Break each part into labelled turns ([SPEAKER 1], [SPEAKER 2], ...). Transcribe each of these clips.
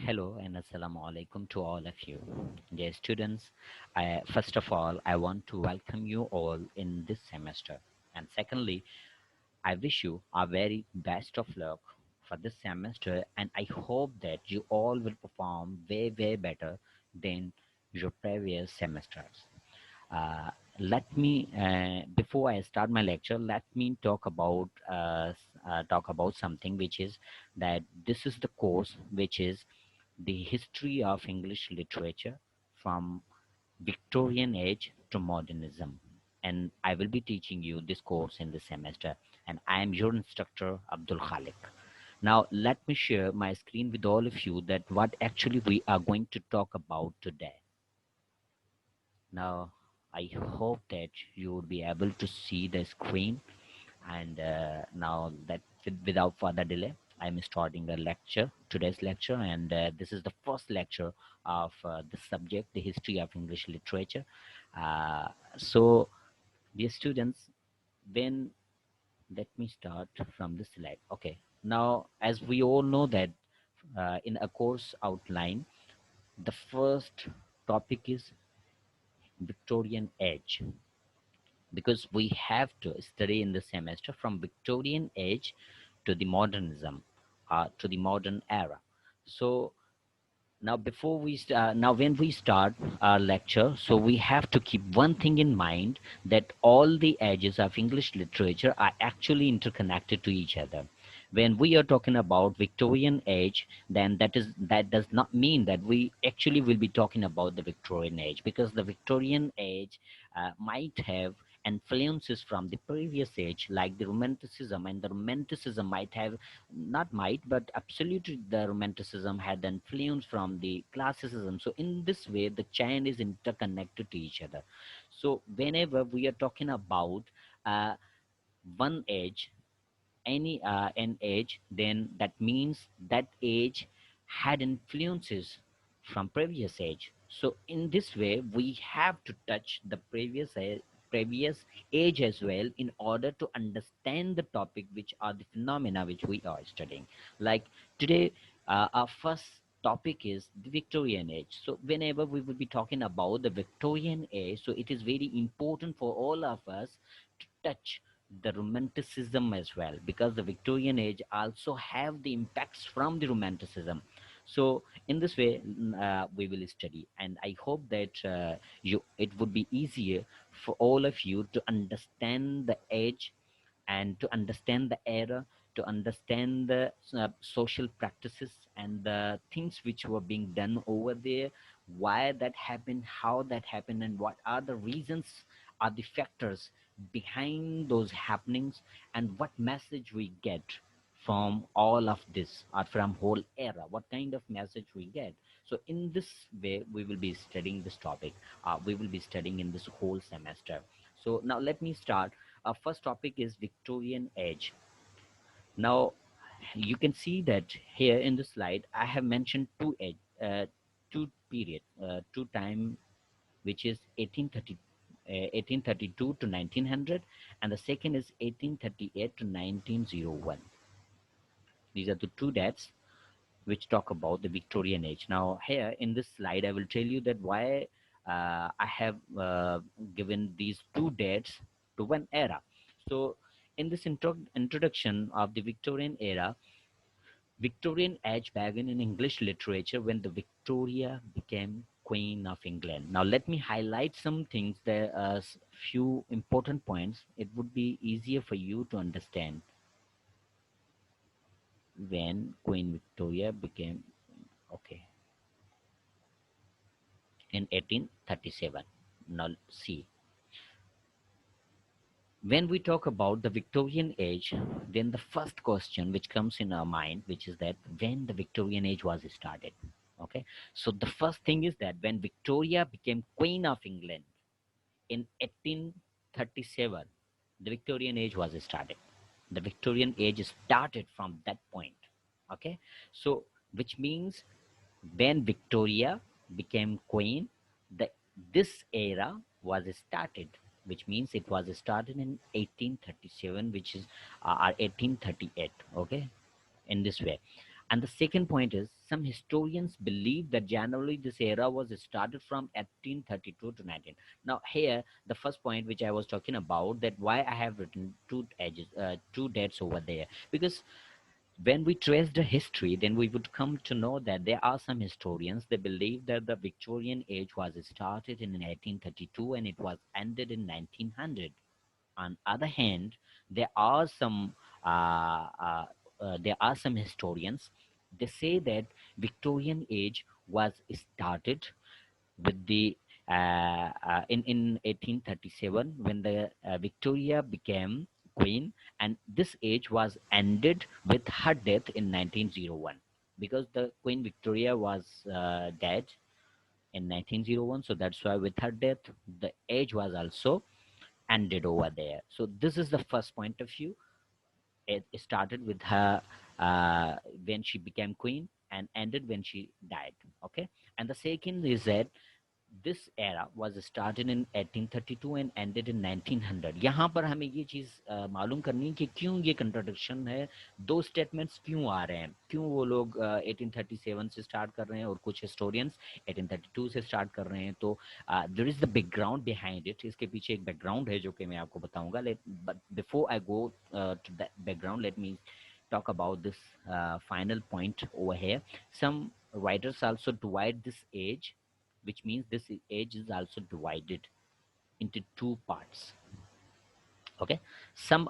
[SPEAKER 1] Hello and assalamu alaikum to all of you. Dear students, first of all, I want to welcome you all in this semester. And secondly, I wish you a very best of luck for this semester, and I hope that you all will perform way, way better than your previous semesters. Uh, Before I start my lecture, let me talk about something which is that this is the course which is the history of English literature from Victorian age to modernism. And I will be teaching you this course in this semester. And I am your instructor, Abdul Khalik. Now, let me share my screen with all of you that what actually we are going to talk about today. Now, I hope that you will be able to see the screen. And now that without further delay, I'm starting the lecture, today's lecture, and this is the first lecture of the subject, the history of English literature. Uh, so, dear students, when let me start from this slide. Okay, now as we all know that in a course outline, the first topic is Victorian age, because we have to study in the semester from Victorian age to the modernism, to the modern era. So now when we start our lecture, so we have to keep one thing in mind, that all the ages of English literature are actually interconnected to each other. When we are talking about Victorian age, then that does not mean that we actually will be talking about the Victorian age, because the Victorian age might have influences from the previous age, like the Romanticism, and the Romanticism might have, not might, but absolutely the Romanticism had influence from the Classicism. So in this way, the chain is interconnected to each other. So whenever we are talking about uh, one age, an age, then that means that age had influences from previous age. So in this way, we have to touch the previous age as well, in order to understand the topic, which are the phenomena which we are studying. Like today, our first topic is the Victorian age. So whenever we will be talking about the Victorian age, so it is very important for all of us to touch the Romanticism as well, because the Victorian age also have the impacts from the Romanticism. So in this way, we will study, and I hope that it would be easier for all of you to understand the age, and to understand the era, to understand the social practices and the things which were being done over there, why that happened, how that happened, and what are the reasons, are the factors behind those happenings, and what message we get from all of this, or from whole era, what kind of message we get. So in this way, we will be studying this topic. We will be studying in this whole semester. So now let me start. Our first topic is Victorian age. Now you can see that here in the slide I have mentioned two period, two time, which is 1832 to 1900, and the second is 1838 to 1901. These are the two dates which talk about the Victorian age. Now, here in this slide, I will tell you that why I have given these two dates to one era. So, in this introduction of the Victorian era, Victorian age began in English literature when the Victoria became Queen of England. Now, let me highlight some things. There are few important points. It would be easier for you to understand. When Queen Victoria became, okay, in 1837. Now, see, when we talk about the Victorian age, then the first question which comes in our mind, which is that when the Victorian age was started. Okay, so the first thing is that when Victoria became Queen of England in 1837, the Victorian age was started. The Victorian age started from that point. Okay, so which means when Victoria became queen, the this era was started, which means it was started in 1837, which is or 1838. Okay, in this way, And the second point is some historians believe that generally this era was started from 1832 to 19. Now here, the first point which I was talking about, that why I have written two edges, two dates over there, because when we trace the history, then we would come to know that there are some historians, they believe that the Victorian age was started in 1832 and it was ended in 1900. On other hand, there are some historians, they say that Victorian age was started with the in 1837 when the Victoria became queen, and this age was ended with her death in 1901, because the Queen Victoria was dead in 1901. So that's why with her death the age was also ended over there. So this is the first point of view. It started with her when she became queen and ended when she died. Okay, and the second is that this era was started in 1832 and ended in 1900. यहाँ पर हमें ये चीज़ मालूम करनी है कि क्यों ये कंट्राडिक्शन है, दो स्टेटमेंट्स क्यों आ रहे हैं, क्यों वो लोग 1837 से स्टार्ट कर रहे हैं और कुछ हिस्टोरियंस 1832 से स्टार्ट कर रहे हैं. तो there is the background behind it. इसके पीछे एक बैकग्राउंड है जो कि मैं आपको बताऊंगा. But before I go to that background, let me talk about this final point over here. Some writers also divide this age, which means this age is also divided into two parts. Okay, some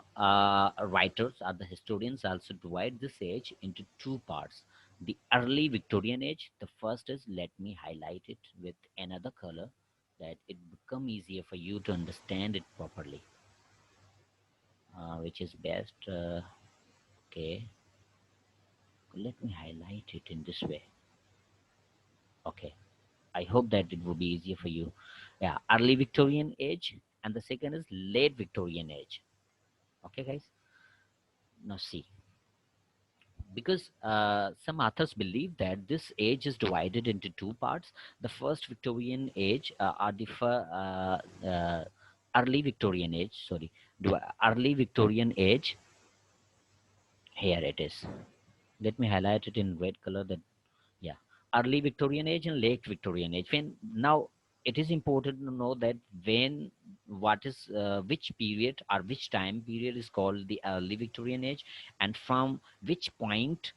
[SPEAKER 1] writers or the historians also divide this age into two parts. The early Victorian age, the first is, let me highlight it with another color that it become easier for you to understand it properly, which is best. Okay, let me highlight it in this way. Okay, I hope that it will be easier for you. Yeah, early Victorian age, and the second is late Victorian age. Okay, guys. Now see, because some authors believe that this age is divided into two parts. The first Victorian age are the early Victorian age. Sorry, early Victorian age. Here it is. Let me highlight it in red color. That, yeah, early Victorian age and late Victorian age. When now it is important to know that when what is which period or which time period is called the early Victorian age, and from which point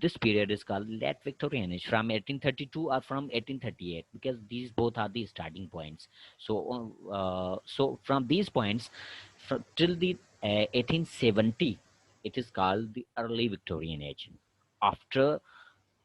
[SPEAKER 1] this period is called late Victorian age, from 1832 or from 1838, because these both are the starting points. So from these points till the 1870, it is called the early Victorian age. After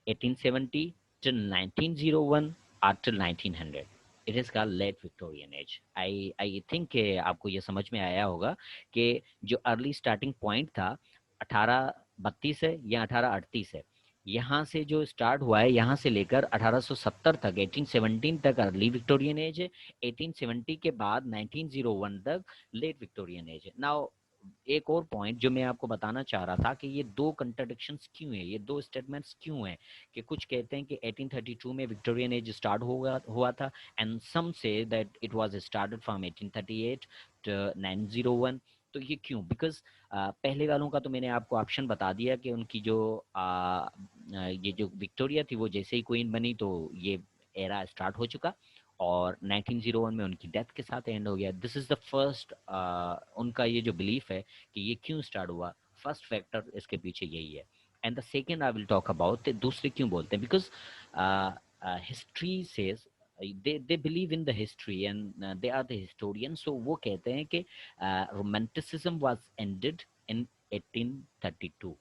[SPEAKER 1] 1870 till 1901 or till 1900, it is called late Victorian age. I think आपको ये समझ में आया होगा कि जो early starting point था 1832 है या 1838 है, यहाँ से जो स्टार्ट हुआ है, यहाँ से लेकर 1870 तक, 1817 तक अर्ली विक्टोरियन एज है. 1870 के बाद 1901 तक लेट विक्टोरियन एज है. नाउ एक और पॉइंट जो मैं आपको बताना चाह रहा था कि ये दो कंट्राडिक्शंस क्यों है, ये दो स्टेटमेंट्स क्यों हैं, कि कुछ कहते हैं कि 1832 में विक्टोरियन एज स्टार्ट हुआ था, and some say that it was started from 1838 to 901. तो ये क्यों? बिकॉज पहले वालों का तो मैंने आपको ऑप्शन बता दिया कि उनकी जो ये जो विक्टोरिया थी वो जैसे ही क्वीन बनी तो ये एरा स्टार्ट हो चुका, और 1901 में उनकी डेथ के साथ एंड हो गया. दिस इज द फर्स्ट, उनका ये जो बिलीफ है कि ये क्यों स्टार्ट हुआ, फर्स्ट फैक्टर इसके पीछे यही है. And the second I will talk about दूसरे क्यों बोलते हैं, because history says they believe in the history and they are the historians. So वो कहते हैं कि romanticism was ended in 1832.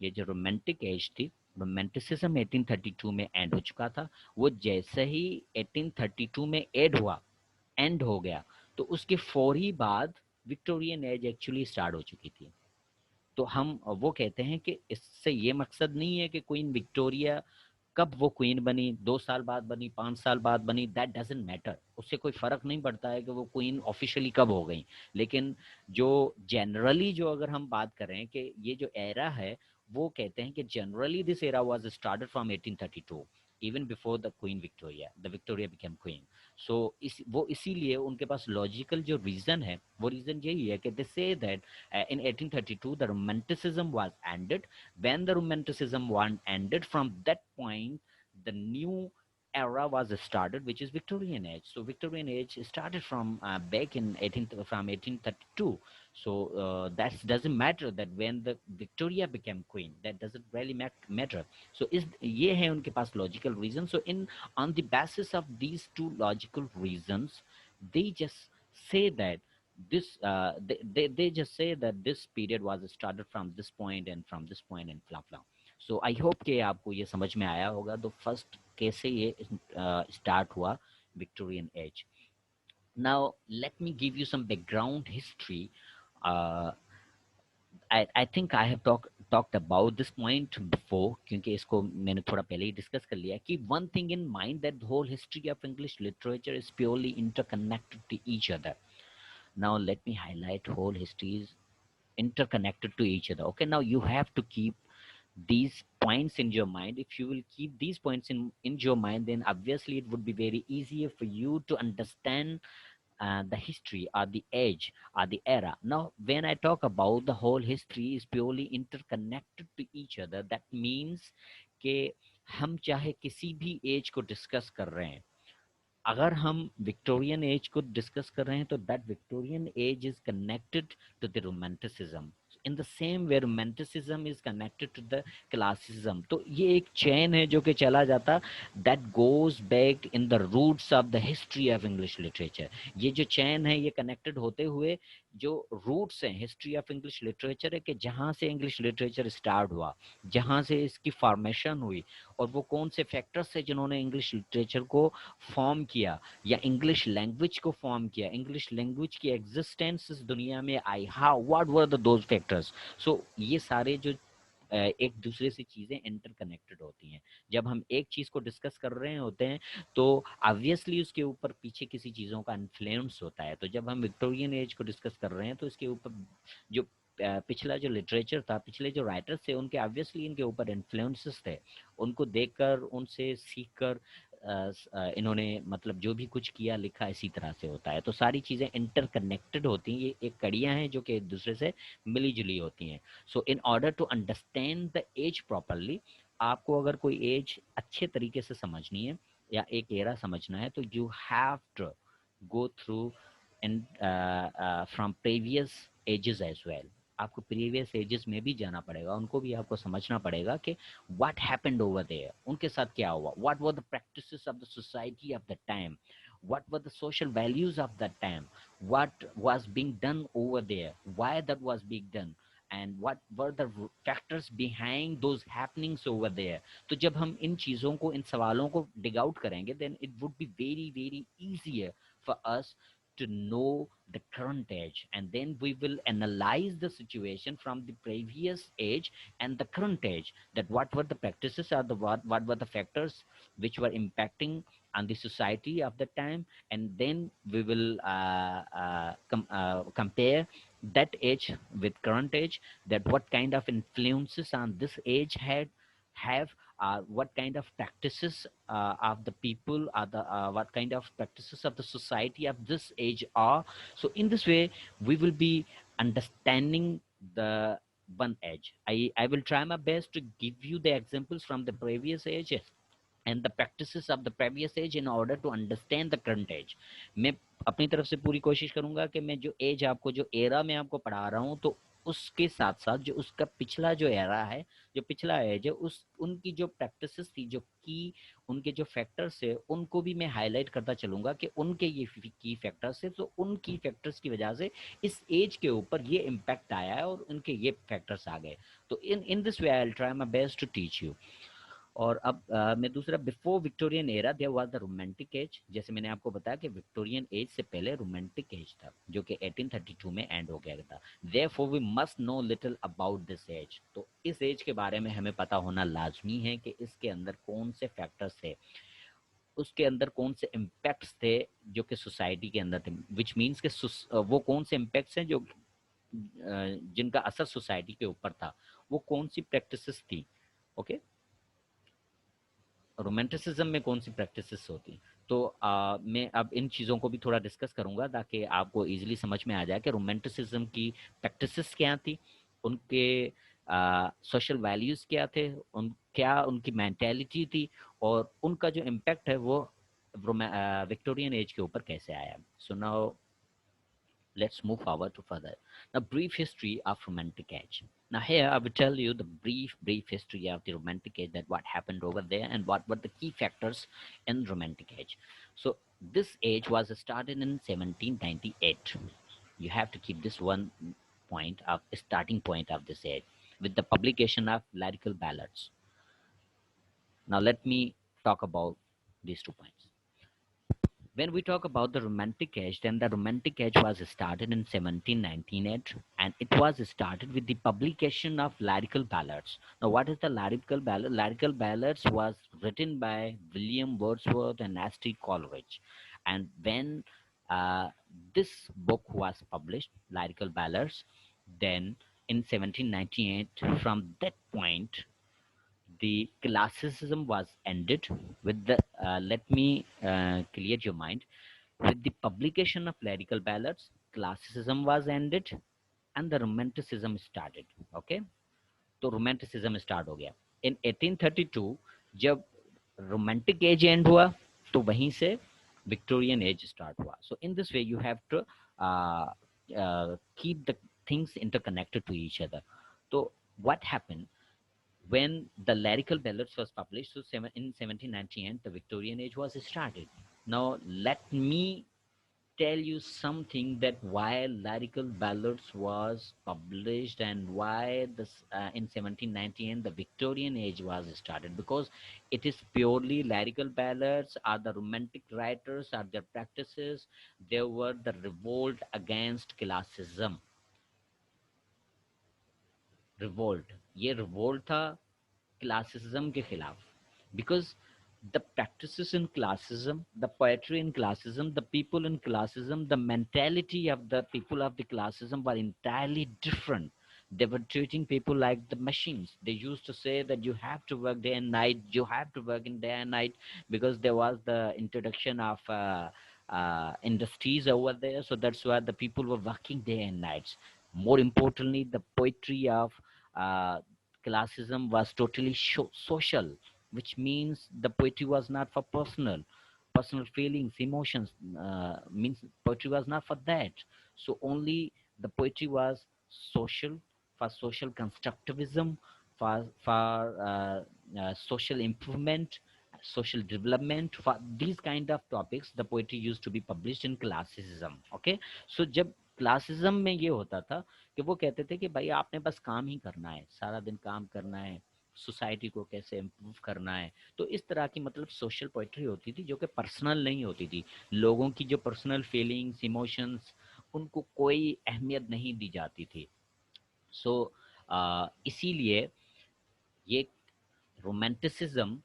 [SPEAKER 1] ये जो रोमांटिक एज थी, रोमांटिसिज्म 1832 में एंड हो चुका था. वो जैसे ही 1832 में एंड हो गया, तो उसके फौरी बाद विक्टोरियन एज एक्चुअली स्टार्ट हो चुकी थी. तो हम वो कहते हैं कि इससे ये मकसद नहीं है कि क्वीन विक्टोरिया कब वो क्वीन बनी, 2 साल बाद बनी, 5 साल बाद बनी, दैट डजेंट मैटर. उससे कोई फर्क नहीं पड़ता है कि वो क्वीन ऑफिशियली कब हो गई. लेकिन जो जनरली जो अगर हम बात करें कि ये जो एरा है, वो कहते हैं कि generally this era was started from 1832. Even before the queen Victoria, the Victoria became queen. So वो इसीलिए उनके पास लॉजिकल जो रीजन है वो रीजन यही है कि they say that in 1832 the romanticism was ended. When the romanticism was ended, from that point the new era was started, which is Victorian age. So Victorian age started from back in 1832. So that doesn't matter that when the Victoria became queen, that doesn't really matter. So is ये है उनके पास logical reason. So in on the basis of these two logical reasons, they just say that they just say that this period was started from this point and from this point and blah blah. So I hope कि आपको ये समझ में आया होगा। तो first कैसे ये स्टार्ट हुआ Victorian age. Now let me give you some background history. I think I have talked about this point before, क्योंकि इसको मैंने थोड़ा पहले ही डिस्कस कर लिया कि one thing in mind that whole history of English literature is purely interconnected to each other. Now let me highlight whole history is interconnected to each other. Okay, now you have to keep these points in your mind. If you will keep these points in your mind, then obviously it would be very easier for you to understand the history or the age or the era. Now when I talk about the whole history is purely interconnected to each other, that means कि हम चाहे किसी भी as को discuss कर रहे हैं, अगर हम विक्टोरियन एज को डिस्कस कर रहे हैं तो that Victorian age is connected to the romanticism in the same way romanticism is connected to the classicism. तो ये एक चेन है जो कि चला जाता, that goes back in the roots of the history of English literature. ये जो चेन है ये कनेक्टेड होते हुए जो रूट्स हैं हिस्ट्री ऑफ इंग्लिश लिटरेचर है कि जहाँ से इंग्लिश लिटरेचर स्टार्ट हुआ, जहाँ से इसकी फॉर्मेशन हुई, और वो कौन से फैक्टर्स है जिन्होंने इंग्लिश लिटरेचर को फॉर्म किया या इंग्लिश लैंग्वेज को फॉर्म किया, इंग्लिश लैंग्वेज की एग्जिस्टेंस इस दुनिया में आई, how what were the those factors. So ये सारे जो एक दूसरे से चीजें इंटरकनेक्टेड होती हैं। जब हम एक चीज को डिस्कस कर रहे होते हैं तो ऑब्वियसली उसके ऊपर पीछे किसी चीजों का इन्फ्लुएंस होता है। तो जब हम विक्टोरियन एज को डिस्कस कर रहे हैं तो इसके ऊपर जो पिछला जो लिटरेचर था, पिछले जो राइटर्स थे, उनके ऑब्वियसली इनके ऊपर इन्फ्लुएंसेस थे। उनको देखकर, उनसे सीखकर इन्होंने मतलब जो भी कुछ किया लिखा इसी तरह से होता है। तो सारी चीजें इंटरकनेक्टेड होती हैं, ये एक कड़ियां हैं जो कि एक दूसरे से मिली जुली होती हैं। So in order to understand the age properly, आपको अगर कोई एज अच्छे तरीके से समझनी है या एक एरा समझना है तो you have to go through and from previous ages as well. आपको प्रीवियस एजेस में भी जाना पड़ेगा, उनको भी आपको समझना पड़ेगा कि व्हाट हैपेंड ओवर देयर, उनके साथ क्या हुआ, what were the practices of the society of the time, what were the social values of that time, what was being done over there, why that was being done, and what were the factors behind those happenings over there। तो जब हम इन चीज़ों को, इन सवालों को dig out करेंगे, then it would be very very easier for us to know the current age, and then we will analyze the situation from the previous age and the current age, that what were the practices or the what were the factors which were impacting on the society of the time, and then we will compare that age with current age, that what kind of influences on this age had have what kind of practices of the people are the what kind of practices of the society of this age are. So in this way we will be understanding the one age. I will try my best to give you the examples from the previous age and the practices of the previous age in order to understand the current age। मैं अपनी तरफ से पूरी कोशिश करूंगा कि मैं जो एज आपको, जो एरा मैं आपको पढ़ा रहा हूं, तो उसके साथ साथ जो उसका पिछला जो एरा है, जो पिछला एज है, उस उनकी जो प्रैक्टिसेस थी, जो की उनके जो फैक्टर्स है, उनको भी मैं हाईलाइट करता चलूंगा कि उनके ये की फैक्टर्स है, तो उन की फैक्टर्स की वजह से इस एज के ऊपर ये इम्पैक्ट आया है और उनके ये फैक्टर्स आ गए। तो in in this way I will try my best to teach you. और अब मैं दूसरा, before Victorian era there was the romantic age. जैसे मैंने आपको बताया कि विक्टोरियन एज से पहले रोमांटिक एज था जो कि 1832 में एंड हो गया था। Therefore we must know little about this age. तो इस एज के बारे में हमें पता होना लाजमी है कि इसके अंदर कौन से फैक्टर्स थे, उसके अंदर कौन से इम्पैक्ट्स थे जो कि सोसाइटी के अंदर थे, विच मीन्स के वो कौन से इम्पैक्ट्स हैं जो जिनका असर सोसाइटी के ऊपर था, वो कौन सी प्रैक्टिसेस थी। ओके रोमांटिसिज्म में कौन सी प्रैक्टिसेस होती? तो मैं अब इन चीज़ों को भी थोड़ा डिस्कस करूंगा ताकि आपको इजीली समझ में आ जाए कि रोमांटिसिज्म की प्रैक्टिसेस क्या थी, उनके सोशल वैल्यूज क्या थे, उन क्या उनकी मेंटेलिटी थी, और उनका जो इम्पैक्ट है वो विक्टोरियन एज के ऊपर कैसे आया. So now let's move forward to further. Now, brief history of Romantic Age. Now, here I will tell you the brief history of the Romantic Age, that what happened over there and what were the key factors in Romantic Age. So, this age was started in 1798. You have to keep this one point of starting point of this age with the publication of lyrical ballads. Now, let me talk about these 2 points. When we talk about the Romantic Age, then the Romantic Age was started in 1798, and it was started with the publication of lyrical ballads. Now, what is the lyrical ballad? Lyrical ballads was written by William Wordsworth and Ashley Coleridge. And when uh, this book was published, Lyrical Ballads, then in 1798, from that point, the classicism was ended with the let me clear your mind. With the publication of lyrical ballads, classicism was ended and the romanticism started. Okay, तो romanticism start हो गया इन 1832. जब romantic as and हुआ तो वहीं से Victorian age start हुआ. So in this way you have to keep the things interconnected to each other. तो what happened when the lyrical ballads was published? So in 1798, the Victorian age was started. Now let me tell you something, that why lyrical ballads was published and why this in 1798 the Victorian age was started, because it is purely lyrical ballads are the romantic writers are their practices. They were the revolt against classism. Revolt, ये revolt था classicism के खिलाफ. Because the practices in classism, the poetry in classism, the people in classism, the mentality of the people of the classism were entirely different. They were treating people like the machines. They used to say that you have to work day and night, you have to work in day and night, because there was the introduction of industries over there. So that's why the people were working day and nights. More importantly, the poetry of uh, classism was totally social, which means the poetry was not for personal feelings, emotions. Means poetry was not for that. So only the poetry was social, for social constructivism, for social improvement, social development. For these kind of topics, the poetry used to be published in classicism. Okay, so जब classicism में ये होता था कि वो कहते थे कि भाई आपने बस काम ही करना है, सारा दिन काम करना है, सोसाइटी को कैसे इम्प्रूव करना है. तो इस तरह की मतलब सोशल पोइट्री होती थी जो कि पर्सनल नहीं होती थी. लोगों की जो पर्सनल फीलिंग्स, इमोशंस, उनको कोई अहमियत नहीं दी जाती थी. सो इसीलिए ये रोमांटिसिज्म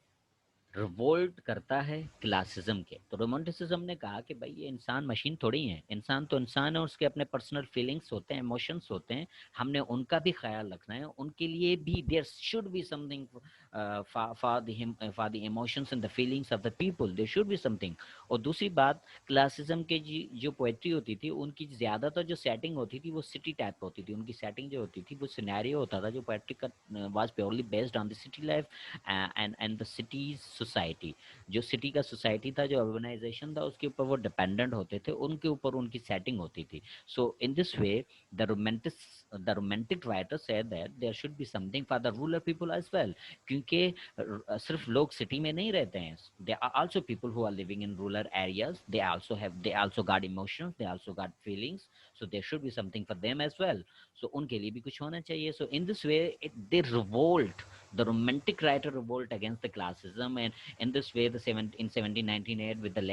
[SPEAKER 1] रिवोल्ट करता है क्लासिज्म के. तो रोमांटिसिज्म ने कहा कि भाई ये इंसान मशीन थोड़ी है, इंसान तो इंसान है, उसके अपने पर्सनल फीलिंग्स होते हैं, इमोशंस होते हैं, हमने उनका भी ख्याल रखना है, उनके लिए भी there should be something for the emotions and the feelings of the people, there should be something. और दूसरी बात, क्लासिज्म के जो पोएट्री होती थी उनकी ज़्यादातर जो सेटिंग होती थी वो सिटी टाइप होती थी. उनकी सेटिंग जो होती थी वो सिनेरियो होता था जो पोएट्री का was purely based on the city life and the cities society. जो सिटी का सोसाइटी था, जो अर्बनाइजेशन था, उसके ऊपर वो डिपेंडेंट होते थे, उनके ऊपर उनकी सेटिंग होती थी. So in this way the romantic writer said that there should be something for the rural people as well. क्योंकि सिर्फ लोग सिटी में नहीं रहते हैं, they are also people who are living in rural areas. They also got emotions, they also got feelings. So there should be something for them as well. So उनके लिए भी कुछ होना चाहिए. So in this way they revolt, the romantic writer revolt against the classism. And in this way, in 1798, with the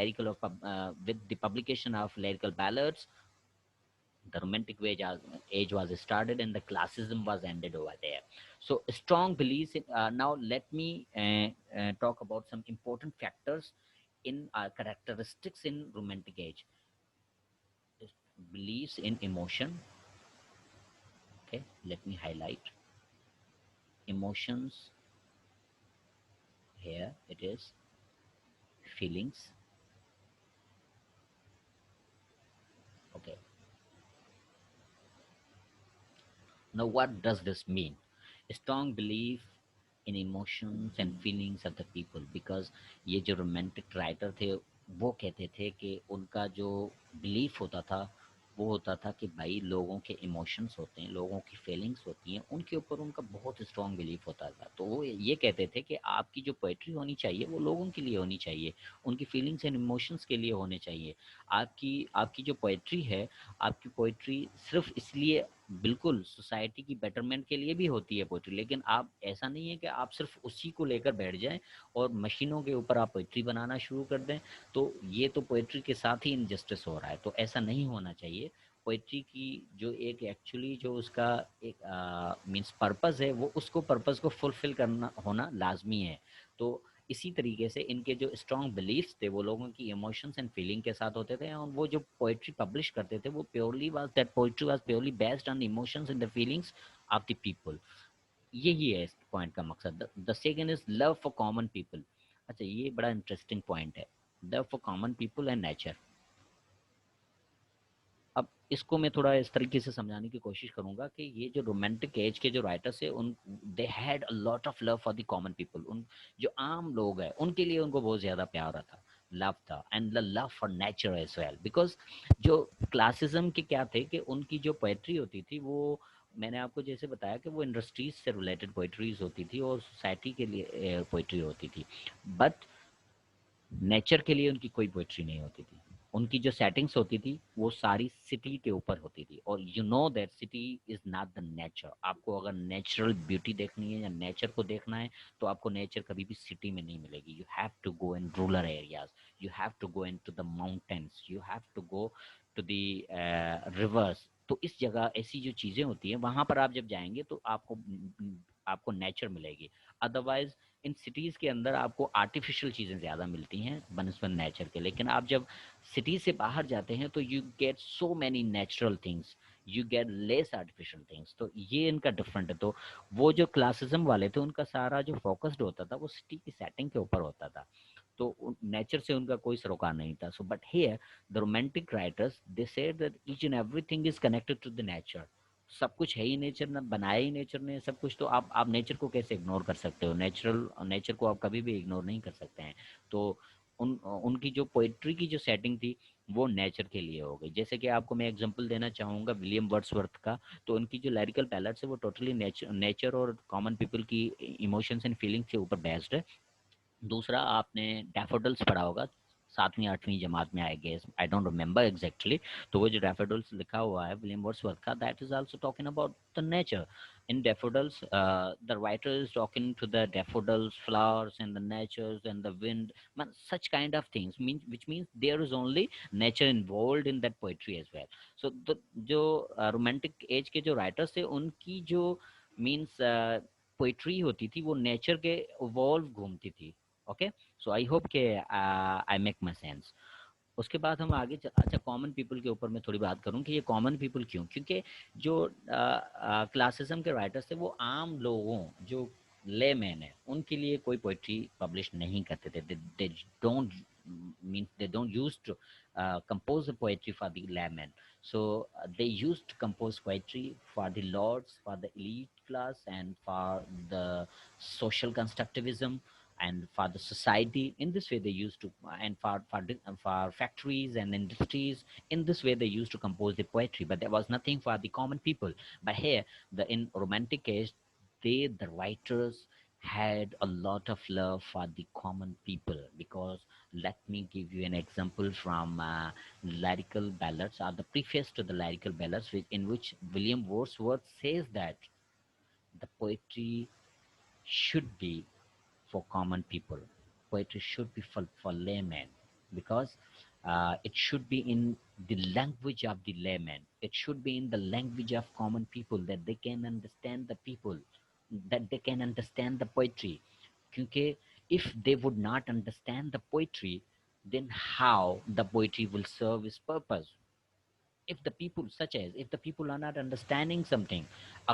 [SPEAKER 1] with the publication of lyrical ballads, the romantic age was started and the classism was ended over there. So strong beliefs in, now let me talk about some important factors in characteristics in romantic age. Beliefs in emotion. Okay, let me highlight emotions, Here it is, feelings. Okay. Now, what does this mean? A strong belief in emotions and feelings of the people, because ये जो romantic writer थे वो कहते थे कि उनका जो belief होता था वो होता था कि भाई लोगों के इमोशंस होते हैं, लोगों की फीलिंग्स होती हैं, उनके ऊपर उनका बहुत स्ट्रांग बिलीफ होता था। तो वो ये कहते थे कि आपकी जो पोइट्री होनी चाहिए वो लोगों के लिए होनी चाहिए, उनकी फीलिंग्स एंड इमोशंस के लिए होने चाहिए। आपकी आपकी जो पोइट्री है, आपकी पोइट्री सिर्फ इसलिए, बिल्कुल सोसाइटी की बेटरमेंट के लिए भी होती है पोइट्री, लेकिन आप ऐसा नहीं है कि आप सिर्फ उसी को लेकर बैठ जाएं और मशीनों के ऊपर आप पोइट्री बनाना शुरू कर दें, तो ये तो पोइट्री के साथ ही इनजस्टिस हो रहा है। तो ऐसा नहीं होना चाहिए। पोइट्री की जो एक एक्चुअली जो उसका एक मीन्स पर्पस है, वो उसको पर्पस को फुलफिल करना होना लाजमी है। तो इसी तरीके से इनके जो स्ट्रॉन्ग बिलीफ्स थे वो लोगों की इमोशंस एंड फीलिंग के साथ होते थे, और वो जो पोइट्री पब्लिश करते थे वो purely was that poetry was purely based on emotions and the feelings of the people. यही है इस पॉइंट का मकसद। The second is love for common people. अच्छा, ये बड़ा इंटरेस्टिंग पॉइंट है, love for common people and nature. अब इसको मैं थोड़ा इस तरीके से समझाने की कोशिश करूंगा कि ये जो रोमांटिक एज के जो राइटर्स है उन they had a lot of love for the common people. उन जो आम लोग हैं उनके लिए उनको बहुत ज्यादा प्यार था, लव था, and the love for nature as well. Because जो क्लासिज्म के क्या थे कि उनकी जो पोएट्री होती थी वो, मैंने आपको जैसे बताया कि वो इंडस्ट्रीज से रिलेटेड पोएट्रीज होती थी और सोसाइटी के लिए पोएट्री होती थी, बट नेचर के लिए उनकी कोई पोएट्री नहीं होती थी। उनकी जो सेटिंग्स होती थी वो सारी सिटी के ऊपर होती थी, और you know that city is not the nature. आपको अगर नेचुरल ब्यूटी देखनी है या नेचर को देखना है तो आपको नेचर कभी भी सिटी में नहीं मिलेगी। You have to go in rural areas, you have to go in to the mountains, you have to go to the rivers. तो इस जगह ऐसी जो चीज़ें होती हैं वहाँ पर आप जब जाएंगे तो आपको आपको नेचर मिलेगी। अदरवाइज इन सिटीज़ के अंदर आपको आर्टिफिशियल चीज़ें ज़्यादा मिलती हैं बनस्पत नेचर के। लेकिन आप जब सिटी से बाहर जाते हैं तो you get so many natural things, you get less artificial things. तो ये इनका डिफरेंट है। तो वो जो क्लासिज्म वाले थे उनका सारा जो फोकस्ड होता था वो सिटी की सेटिंग के ऊपर होता था, तो नेचर से उनका कोई सरोकार नहीं था। So but here the romantic writers they said that each and everything is connected to the nature. सब कुछ है ही नेचर, ने बनाया ही नेचर ने सब कुछ, तो आप नेचर को कैसे इग्नोर कर सकते हो? नेचर को आप कभी भी इग्नोर नहीं कर सकते हैं। तो उनकी जो पोइट्री की जो सेटिंग थी वो नेचर के लिए हो गई। जैसे कि आपको मैं एग्जांपल देना चाहूँगा विलियम वर्ड्सवर्थ का, तो उनकी जो लिरिकल बैलेड्स है वो टोटली नेचर और कॉमन पीपल की इमोशंस एंड फीलिंग्स के ऊपर बेस्ड है। दूसरा आपने डैफोडिल्स पढ़ा होगा 7वीं 8वीं जमात में, I guess, I don't remember exactly. तो वो जो डैफोडिल्स लिखा हुआ है विलियम वर्ड्सवर्थ का, that is also talking about the nature. In daffodils the writer is talking to the daffodils flowers and the natures and the wind, such kind of things mean, which means there is only nature involved in that poetry as well. So the जो romantic as के जो writers थे उनकी जो means poetry होती थी वो nature के इवॉल्व घूमती थी। ओके, सो आई होप के आई मेक माई सेंस। उसके बाद हम आगे अच्छा कॉमन पीपल के ऊपर मैं थोड़ी बात करूं कि ये कॉमन पीपल क्यों, क्योंकि जो क्लासिज्म के राइटर्स थे वो आम लोगों जो ले मैन है उनके लिए कोई पोइट्री पब्लिश नहीं करते थे। They don't mean they don't use to compose the poetry for the layman. So they used to compose poetry for the lords, for the elite class, and for the social constructivism, and for the society. In this way they used to, and for factories and industries, in this way they used to compose the poetry, but there was nothing for the common people. But here, the in romantic age, the writers had a lot of love for the common people. Because let me give you an example from lyrical ballads, or the preface to the lyrical ballads, in which William Wordsworth says that the poetry should be for common people. Poetry should be for laymen, because it should be in the language of the layman. It should be in the language of common people, that they can understand the people, that they can understand the poetry. Because if they would not understand the poetry, then how the poetry will serve its purpose? If the people, such as if the people are not understanding something,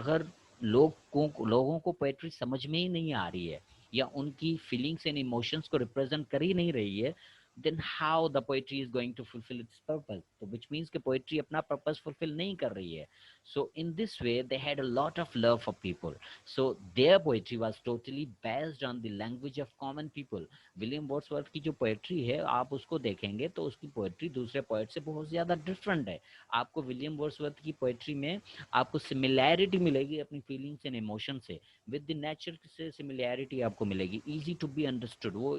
[SPEAKER 1] अगर लोगों को poetry समझ में ही नहीं आ रही है, या उनकी फीलिंग्स एंड इमोशंस को रिप्रेजेंट कर ही नहीं रही है, then how the poetry is going to fulfill its purpose? So which means कि poetry अपना purpose fulfill नहीं कर रही है. So in this way they had a lot of love for people. So their poetry was totally based on the language of common people. William Wordsworth की जो poetry है आप उसको देखेंगे तो उसकी पोएट्री दूसरे पोएट से बहुत ज़्यादा डिफरेंट है. आपको विलियम वर्ड्सवर्थ की पोएट्री में आपको सिमिलैरिटी मिलेगी अपनी फीलिंग्स एंड इमोशन से, विद द नेचर से सिमिलैरिटी आपको मिलेगी, इजी टू बी अंडरस्टूड, वो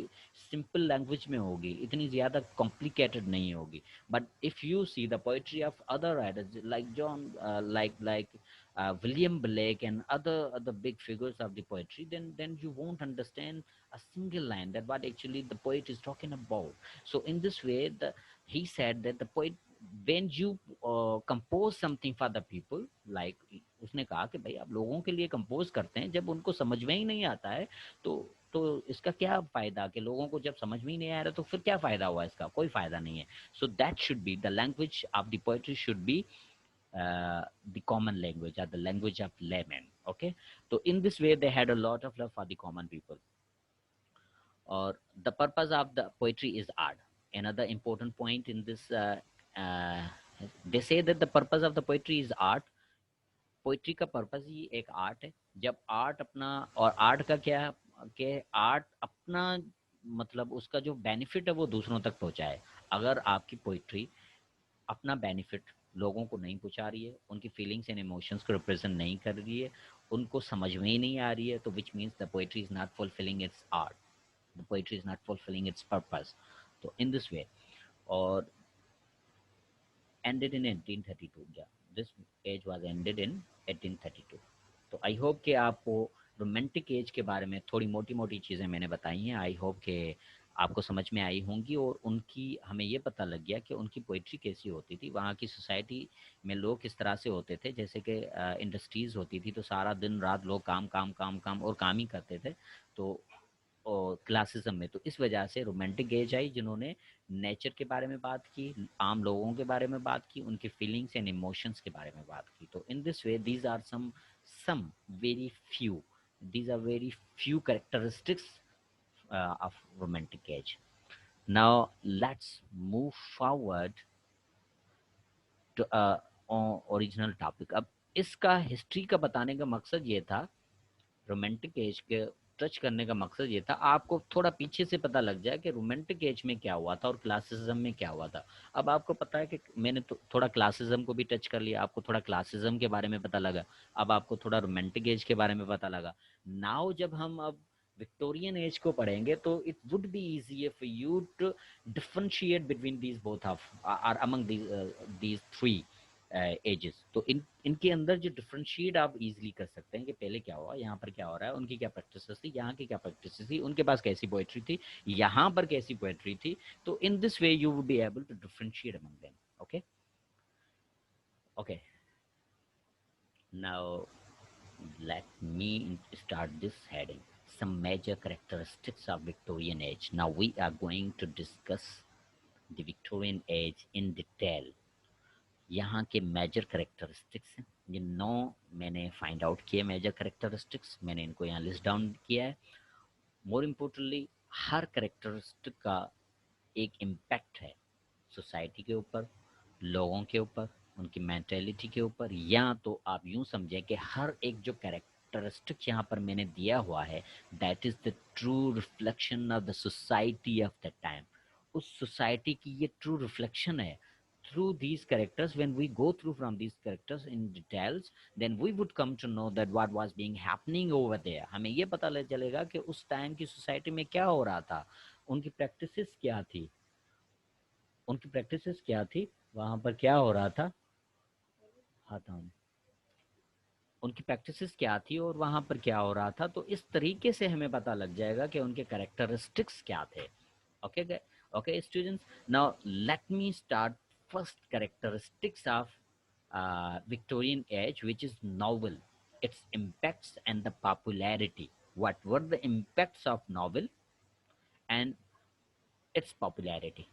[SPEAKER 1] सिंपल लैंग्वेज में होगी, इतनी ज़्यादा कॉम्प्लिकेटेड नहीं होगी. But if you see the poetry of other writers like John like William Blake and other big figures of the poetry, then you won't understand a single line that what actually the poet is talking about. So in this way, he said that the poet, when you compose something for the people, like उसने कहा कि भाई आप लोगों के लिए compose करते हैं, जब उनको समझ में ही नहीं आता है तो इसका क्या फायदा, कि लोगों को जब समझ में ही नहीं आ रहा तो फिर क्या फायदा हुआ, इसका कोई फायदा नहीं है. So that should be the language of the poetry, should be the common language or the language of layman. Okay, so in this way they had a lot of love for the common people. Or the purpose of the poetry is art. Another important point in this, uh, they say that the purpose of the poetry is art. Poetry का purpose ही एक art है. जब art अपना, और art का क्या कि art अपना मतलब उसका जो बेनिफिट है वो दूसरों तक पहुंचाए. अगर आपकी पोइट्री अपना बेनिफिट लोगों को नहीं पहुंचा रही है, उनकी फीलिंग्स एंड इमोशंस को रिप्रेजेंट नहीं कर रही है, उनको समझ में ही नहीं आ रही है, तो which means the poetry is not fulfilling it's art, the poetry is not fulfilling it's purpose. तो इन दिस वे, और ended in 1832. Yeah, this age was ended in 1832. तो आई होप कि आपको रोमांटिक एज के बारे में थोड़ी मोटी मोटी चीज़ें मैंने बताई हैं, आई होप कि आपको समझ में आई होंगी, और उनकी हमें ये पता लग गया कि उनकी पोइट्री कैसी होती थी, वहाँ की सोसाइटी में लोग किस तरह से होते थे. जैसे कि इंडस्ट्रीज़ होती थी तो सारा दिन रात लोग काम काम काम काम और काम ही करते थे, तो और क्लासिज्म में. तो इस वजह से रोमांटिक एज आई, जिन्होंने नेचर के बारे में बात की, आम लोगों के बारे में बात की, उनकी फीलिंग्स एंड इमोशंस के बारे में बात की. तो in this way these are some very few, these are very few characteristics of romantic age. Now let's move forward to original topic. अब इसका हिस्ट्री का बताने का मकसद ये था, रोमांटिक एज के टच करने का मकसद ये था आपको थोड़ा पीछे से पता लग जाए कि रोमांटिक एज में क्या हुआ था और क्लासिज्म में क्या हुआ था. अब आपको पता है कि मैंने तो थोड़ा क्लासिज्म को भी टच कर लिया, आपको थोड़ा क्लासिज्म के बारे में पता लगा, अब आपको थोड़ा रोमांटिक एज के बारे में पता लगा. नाउ जब हम अब विक्टोरियन एज को पढ़ेंगे तो it would be easier for you to differentiate between these both of or among these three ages. तो इनके अंदर जो डिफ्रेंशिएट आप इजीली कर सकते हैं कि पहले क्या हुआ, यहाँ पर क्या हो रहा है, उनकी क्या प्रैक्टिस थी, यहाँ की क्या प्रैक्टिस थी, उनके पास कैसी पोएट्री थी, यहाँ पर कैसी पोएट्री थी. तो in this way you would be able to differentiate among them. Okay okay, now let me start this heading, some major characteristics of Victorian age. Now we are going to discuss the Victorian age in detail. यहाँ के major characteristics हैं, ये 9 मैंने find out किए major characteristics, मैंने इनको यहाँ list down किया है. मोर इम्पोर्टेंटली हर करेक्टरिस्टिक का एक इम्पैक्ट है सोसाइटी के ऊपर, लोगों के ऊपर, उनकी मेंटेलिटी के ऊपर. या तो आप यूं समझें कि हर एक जो कैरेक्टरिस्टिक यहाँ पर मैंने दिया हुआ है, that is the true reflection of the society of the time. उस सोसाइटी की ये ट्रू रिफ्लेक्शन है. Through these characters, when we go through from these characters in details, then we would come to know that what was being happening over there. हमें ये पता चलेगा कि उस टाइम की सोसाइटी में क्या हो रहा था, उनकी प्रैक्टिसेस क्या थी, उनकी प्रैक्टिसेस क्या थी, वहाँ पर क्या हो रहा था, आता हूँ, उनकी प्रैक्टिसेस क्या थी और वहाँ पर क्या हो रहा था. तो इस तरीके से हमें पता लग जाएगा कि उनके कैरेक्टरिस्टिक्स क्या थे. Okay okay students, now let me start first characteristics of Victorian age, which is novel, its impacts and the popularity. What were the impacts of novel and its popularity?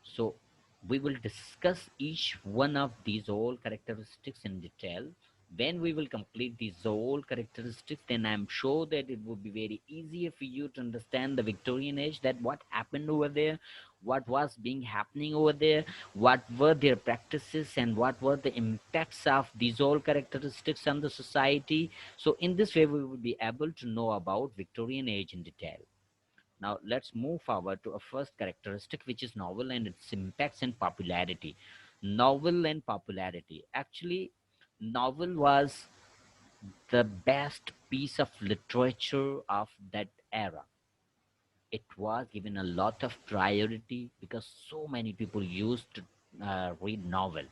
[SPEAKER 1] So we will discuss each one of these all characteristics in detail. When we will complete these all characteristics, then I'm sure that it would be very easier for you to understand the Victorian age, that what happened over there, what was being happening over there, what were their practices, and what were the impacts of these all characteristics on the society. So in this way, we will be able to know about Victorian age in detail. Now let's move forward to a first characteristic, which is novel and its impacts and popularity. Novel and popularity. Actually, novel was the best piece of literature of that era. It was given a lot of priority because so many people used to read novel.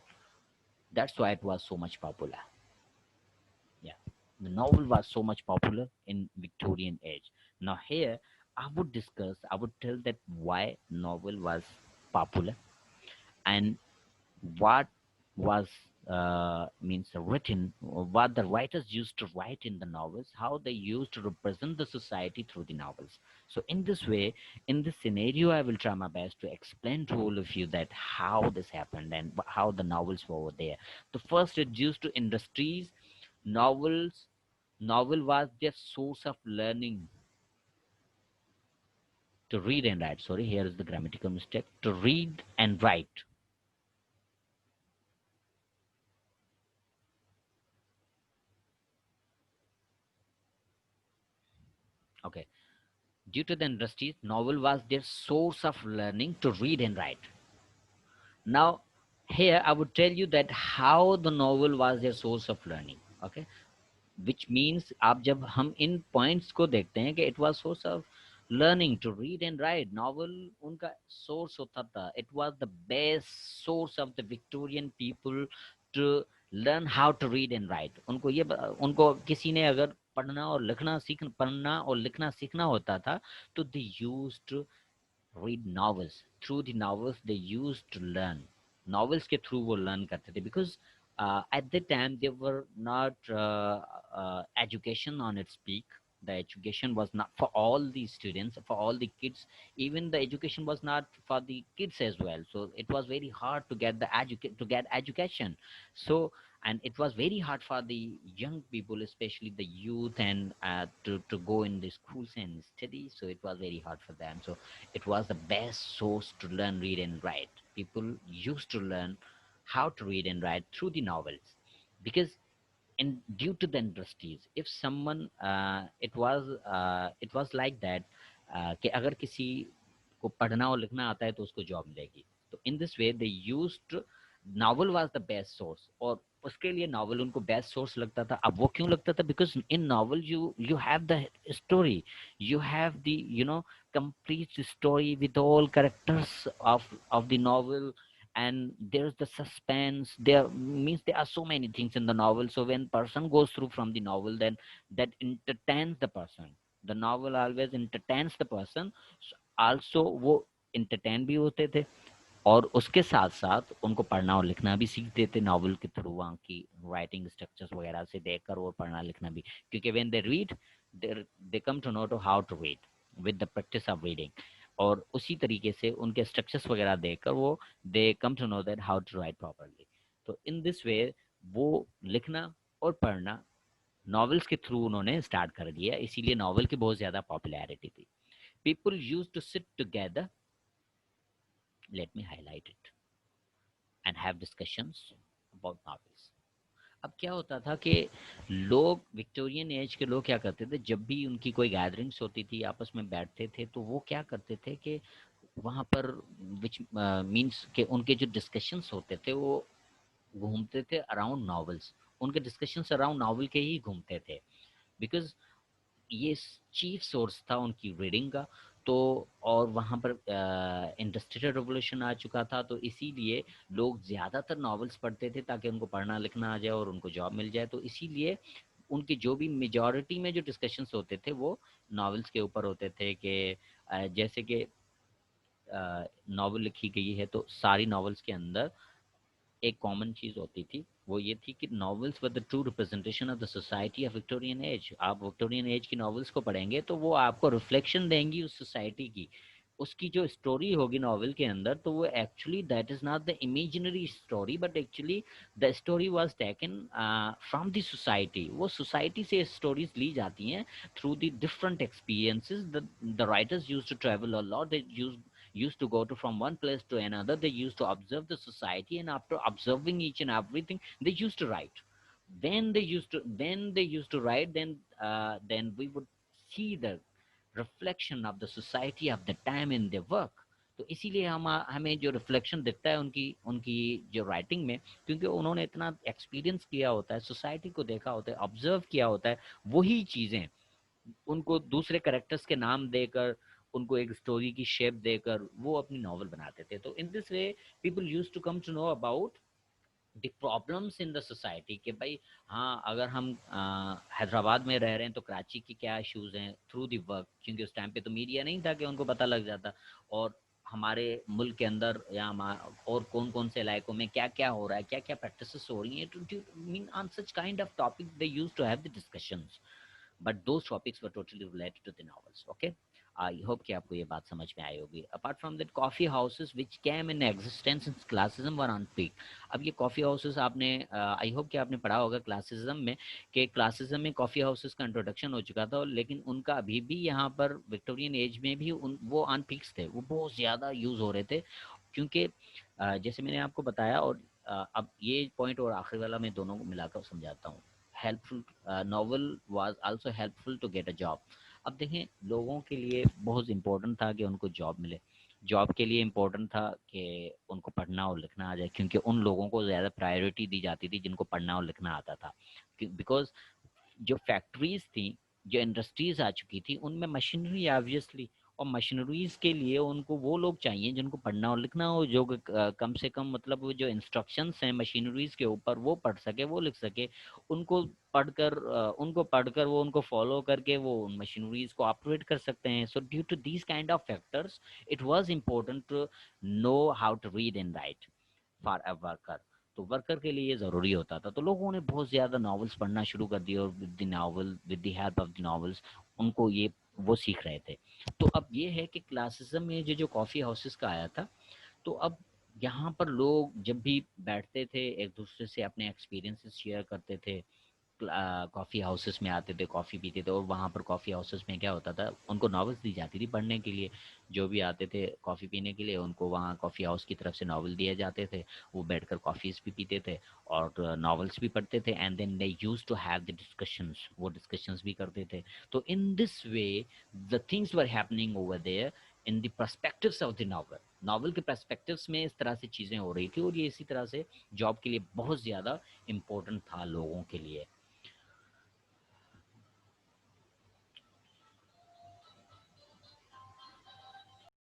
[SPEAKER 1] That's why it was so much popular. Yeah, the novel was so much popular in Victorian age. Now here, I would tell that why novel was popular, and what was means written, what the writers used to write in the novels, how they used to represent the society through the novels. So in this way, in this scenario, I will try my best to explain to all of you that how this happened and how the novels were over there. The first, it used to industries. Novels, novel was their source of learning to read and write. Sorry, here is the grammatical mistake. To read and write. Okay. Due to the industries, novel was their source of learning to read and write. Now, here I would tell you that how the novel was their source of learning. Okay, which means आप जब हम इन points को देखते हैं कि it was source of learning to read and write, novel उनका source होता था. It was the best source of the Victorian people to learn how to read and write. उनको किसी ने अगर पढ़ना और लिखना सीखना होता था, तो they used to read novels. Through the novels, they used to learn. Novels के through वो learn करते थे, because at that time there were not education on its peak. The education was not for all the students, for all the kids. Even the education was not for the kids as well. So it was very hard to get to get education. So, and it was very hard for the young people, especially the youth, and to go in the schools and study. So it was very hard for them. So it was the best source to learn, read, and write. People used to learn how to read and write through the novels, because and due to the industries, if someone it was like that कि अगर किसी को पढ़ना और लिखना आता है तो उसको जॉब मिलेगी. तो in this way they used, novel was the best source. और उसके लिए नावल उनको बेस्ट सोर्स लगता था. अब वो क्यों लगता था? Because in novel you have the story, you have the complete story with all characters of the novel, and there's the suspense. There means there are so many things in the novel. So when person goes through from the novel, then that entertains the person. The novel always entertains the person. Also वो entertain भी होते थे, और उसके साथ साथ उनको पढ़ना और लिखना भी सीखते थे नॉवल के थ्रू. वहाँ की राइटिंग स्ट्रक्चर्स वगैरह से देखकर और पढ़ना लिखना भी, क्योंकि when they read, they come to know to how to read with the practice of reading. और उसी तरीके से उनके स्ट्रक्चर्स वगैरह देखकर वो they come to know that how to write properly. तो इन दिस वे वो लिखना और पढ़ना नॉवेल्स के थ्रू उन्होंने स्टार्ट कर दिया. इसीलिए नॉवल की बहुत ज़्यादा पॉपुलैरिटी थी. People use to sit together, let me highlight it, and have discussions about novels. अब क्या होता था कि लोग, विक्टोरियन एज के लोग क्या करते थे, जब भी उनकी कोई गैदरिंग्स होती थी, आपस में बैठते थे, तो वो क्या करते थे कि वहाँ पर विच मीन्स के उनके जो डिस्कशंस होते थे वो घूमते थे अराउंड नॉवेल्स. उनके डिस्कशंस अराउंड नॉवल के ही घूमते थे, बिकॉज ये चीफ सोर्स था उनकी रीडिंग का. तो और वहाँ पर इंडस्ट्रियल रेवोल्यूशन आ चुका था, तो इसीलिए लोग ज़्यादातर नॉवेल्स पढ़ते थे ताकि उनको पढ़ना लिखना आ जाए और उनको जॉब मिल जाए. तो इसीलिए उनके जो भी मेजॉरिटी में जो डिस्कशंस होते थे वो नॉवेल्स के ऊपर होते थे. कि जैसे कि नॉवेल लिखी गई है तो सारी नॉवेल्स के अंदर एक कॉमन चीज होती थी. वो ये थी कि novels were the true representation of the society of Victorian age. आप विक्टोरियन एज की नॉवेल्स को पढ़ेंगे तो वो आपको रिफ्लेक्शन देंगी उस सोसाइटी की, उसकी जो स्टोरी होगी नॉवल के अंदर, तो वो actually that is not the imaginary story, but actually the story was taken from the society. वो सोसाइटी से स्टोरीज ली जाती हैं through the different experiences. The writers used to travel a lot, they used to go to from one place to another. They used to observe the society, and after observing each and everything, they used to write. When they used to write, then we would see the reflection of the society of the time in the work. तो इसीलिए हमें जो reflection दिखता है उनकी उनकी जो writing में, क्योंकि उन्होंने इतना एक्सपीरियंस किया होता है, सोसाइटी को देखा होता है, ऑब्जर्व किया होता है, वही चीज़ें उनको दूसरे करेक्टर्स के नाम देकर, उनको एक स्टोरी की शेप देकर वो अपनी नॉवल बनाते थे। तो in this way people use to come to know about the problems in the society, कि भाई हाँ, अगर हम हैदराबाद में रह रहे हैं तो कराची की क्या इश्यूज हैं थ्रू द वर्क, क्योंकि उस टाइम पे तो मीडिया नहीं था कि उनको पता लग जाता, और हमारे मुल्क के अंदर या और कौन कौन से इलाकों में क्या क्या हो रहा है, क्या क्या प्रैक्टिसेस हो रही हैं, to mean on such kind of topic they use to have the discussions, but those topics were totally related to the novels. Okay, I hope कि आपको ये बात समझ में आई होगी। Apart from that, coffee houses which came in existence in classism were on peak। अब ये coffee houses आपने आई होप कि आपने पढ़ा होगा क्लासिज्म में, कि क्लासिज्म में कॉफ़ी हाउसेस का इंट्रोडक्शन हो चुका था, लेकिन उनका अभी भी यहाँ पर विक्टोरियन एज में भी वो ऑन पीक्स थे, वो बहुत ज़्यादा यूज़ हो रहे थे। क्योंकि जैसे मैंने आपको बताया, और अब ये पॉइंट और आखिरी वाला मैं दोनों को मिलाकर समझाता हूँ। Helpful novel was also helpful to get a job. अब देखें, लोगों के लिए बहुत इम्पोर्टेंट था कि उनको जॉब मिले। जॉब के लिए इम्पोर्टेंट था कि उनको पढ़ना और लिखना आ जाए, क्योंकि उन लोगों को ज़्यादा प्रायोरिटी दी जाती थी जिनको पढ़ना और लिखना आता था। बिकॉज जो फैक्ट्रीज थी, जो इंडस्ट्रीज आ चुकी थी, उनमें मशीनरी ऑब्वियसली, और मशीनरीज के लिए उनको वो लोग चाहिए जिनको पढ़ना और लिखना हो, जो कम से कम मतलब वो जो इंस्ट्रक्शंस हैं मशीनरीज के ऊपर वो पढ़ सके, वो लिख सके। उनको पढ़कर वो उनको फॉलो करके वो उन मशीनरीज को ऑपरेट कर सकते हैं। So due to these kind of factors, it was important to know how to read and write for a worker. तो वर्कर के लिए ये ज़रूरी होता था, तो लोगों ने बहुत ज़्यादा नॉवेल्स पढ़ना शुरू कर दिए, और with the help of the novels उनको ये वो सीख रहे थे। तो अब ये है कि क्लासिज्म में जो जो कॉफ़ी हाउसेस का आया था, तो अब यहाँ पर लोग जब भी बैठते थे एक दूसरे से अपने एक्सपीरियंसेस शेयर करते थे, कॉफ़ी हाउसेस में आते थे, कॉफ़ी पीते थे, और वहाँ पर कॉफ़ी हाउसेस में क्या होता था, उनको नॉवेल्स दी जाती थी पढ़ने के लिए। जो भी आते थे कॉफ़ी पीने के लिए, उनको वहाँ कॉफ़ी हाउस की तरफ से नॉवल दिए जाते थे। वो बैठकर कॉफ़ीज़ भी पीते थे और नॉवेल्स भी पढ़ते थे, and then they used to have the discussions, वो डिस्कशंस भी करते थे। तो in this way the things were happening over there in the perspectives of the novel. Novel के पर्सपेक्टिव्स में इस तरह से चीज़ें हो रही थी, और ये इसी तरह से जॉब के लिए बहुत ज़्यादा इम्पोर्टेंट था लोगों के लिए।